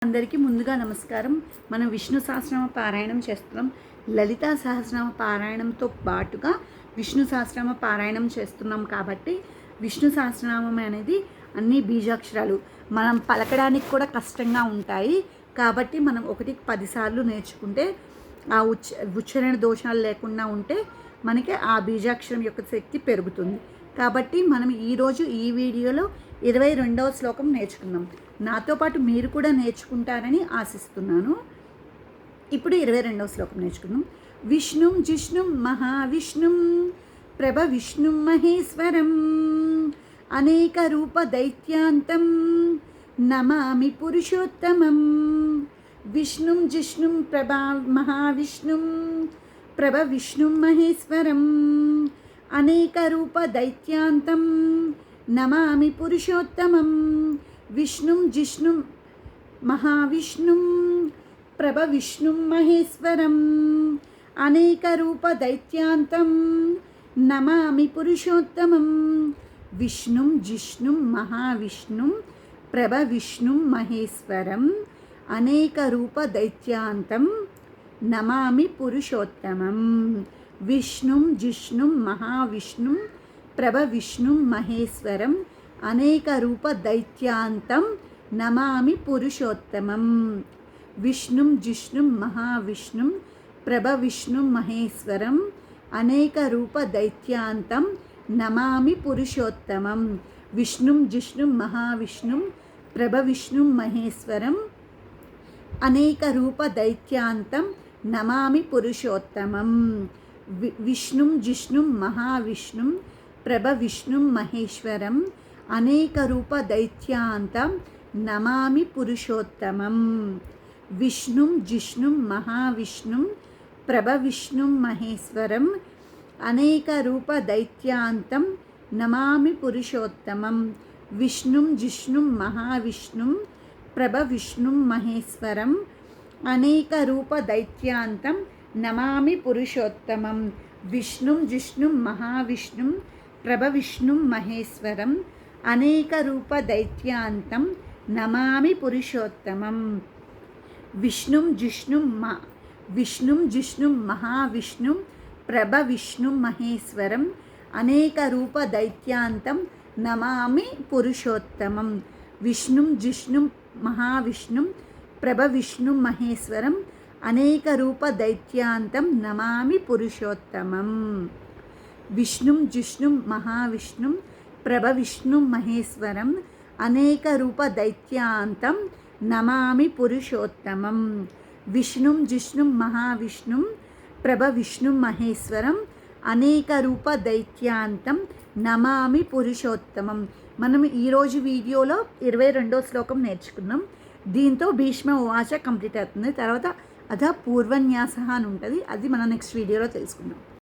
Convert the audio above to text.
అందరికీ ముందుగా నమస్కారం. మనం విష్ణు సహస్రనామ పారాయణం చేస్తున్నాం. లలితా సహస్రనామ పారాయణంతో పాటుగా విష్ణు సహస్రనామ పారాయణం చేస్తున్నాం కాబట్టి విష్ణు సహస్రనామం అనేది అన్ని బీజాక్షరాలు మనం పలకడానికి కూడా కష్టంగా ఉంటాయి. కాబట్టి మనం 10 సార్లు నేర్చుకుంటే ఆ ఉచ్చారణ దోషాలు లేకుండా ఉంటే మనకి ఆ బీజాక్షరం యొక్క శక్తి పెరుగుతుంది. కాబట్టి మనం ఈరోజు ఈ వీడియోలో 22వ శ్లోకం నేర్చుకుందాం. నాతో పాటు మీరు కూడా నేర్చుకుంటారని ఆశిస్తున్నాను. ఇప్పుడు 22వ శ్లోకం నేర్చుకుందాం. విష్ణుం జిష్ణుం మహావిష్ణుం ప్రభ విష్ణుం మహేశ్వరం అనేక రూప దైత్యాంతం నమామి పురుషోత్తమం. విష్ణుం జిష్ణుం ప్రభా మహావిష్ణుం ప్రభ విష్ణుం మహేశ్వరం అనేక రూప దైత్యాంతం నమామి పురుషోత్తమం. విష్ణుం జిష్ణుం మహావిష్ణుం ప్రభ విష్ణుం మహేశ్వరం అనేక రూప దైత్యాంతం నమామి పురుషోత్తమం. విష్ణుం జిష్ణుం మహావిష్ణుం ప్రభ విష్ణుం మహేశ్వరం అనేక రూప దైత్యాంతం నమామి పురుషోత్తమం. విష్ణుం జిష్ణుం మహావిష్ణుం ప్రభ విష్ణుం మహేశ్వరం అనేక రూప దైత్యాంతం నమామి పురుషోత్తమం. విష్ణుం జిష్ణుం మహావిష్ణుం ప్రభ విష్ణుం మహేశ్వరం అనేక రూప దైత్యాంతం నమామి పురుషోత్తమం. విష్ణుం జిష్ణుం మహావిష్ణుం ప్రభ విష్ణుం మహేశ్వరం అనేక రూప దైత్యాంతం నమామి పురుషోత్తమం. విష్ణుం జిష్ణుం మహావిష్ణుం ప్రభ విష్ణుం మహేశ్వరం అనేక రూప దైత్యాంతం నమామి పురుషోత్తమం. విష్ణుం జిష్ణుం మహావిష్ణుం ప్రభ విష్ణుం మహేశ్వరం అనేక రూప దైత్యాంతం నమామి పురుషోత్తమం. విష్ణుం జిష్ణుం మహావిష్ణుం ప్రభ విష్ణుం మహేశ్వరం అనేక రూప దైత్యాంతం నమామి పురుషోత్తమం. విష్ణుం జిష్ణుం మహావిష్ణుం ప్రభ విష్ణుం మహేశ్వరం అనేక రూప దైత్యాంతం నమామి పురుషోత్తమం. విష్ణుం జిష్ణుం మహావిష్ణుం ప్రభ విష్ణుం మహేశ్వరం అనేక రూప దైత్యాంతం నమామి పురుషోత్తమం. విష్ణుం జిష్ణుం మహావిష్ణుం ప్రభ విష్ణుం మహేశ్వరం అనేక రూప దైత్యాంతం నమామి పురుషోత్తమం. విష్ణుం జిష్ణుం మహావిష్ణుం ప్రభ విష్ణుం మహేశ్వరం అనేక రూప దైత్యాంతం నమామి పురుషోత్తమం. విష్ణుం జిష్ణుం మహావిష్ణుం ప్రభ విష్ణుం మహేశ్వరం అనేక రూప దైత్యాంతం నమామి పురుషోత్తమం. మనం ఈరోజు వీడియోలో 22వ శ్లోకం నేర్చుకున్నాం. దీంతో భీష్మ ఉవాచ కంప్లీట్ అవుతుంది. తర్వాత పూర్వన్యాస అని ఉంటుంది. అది మనం నెక్స్ట్ వీడియోలో తెలుసుకుందాం.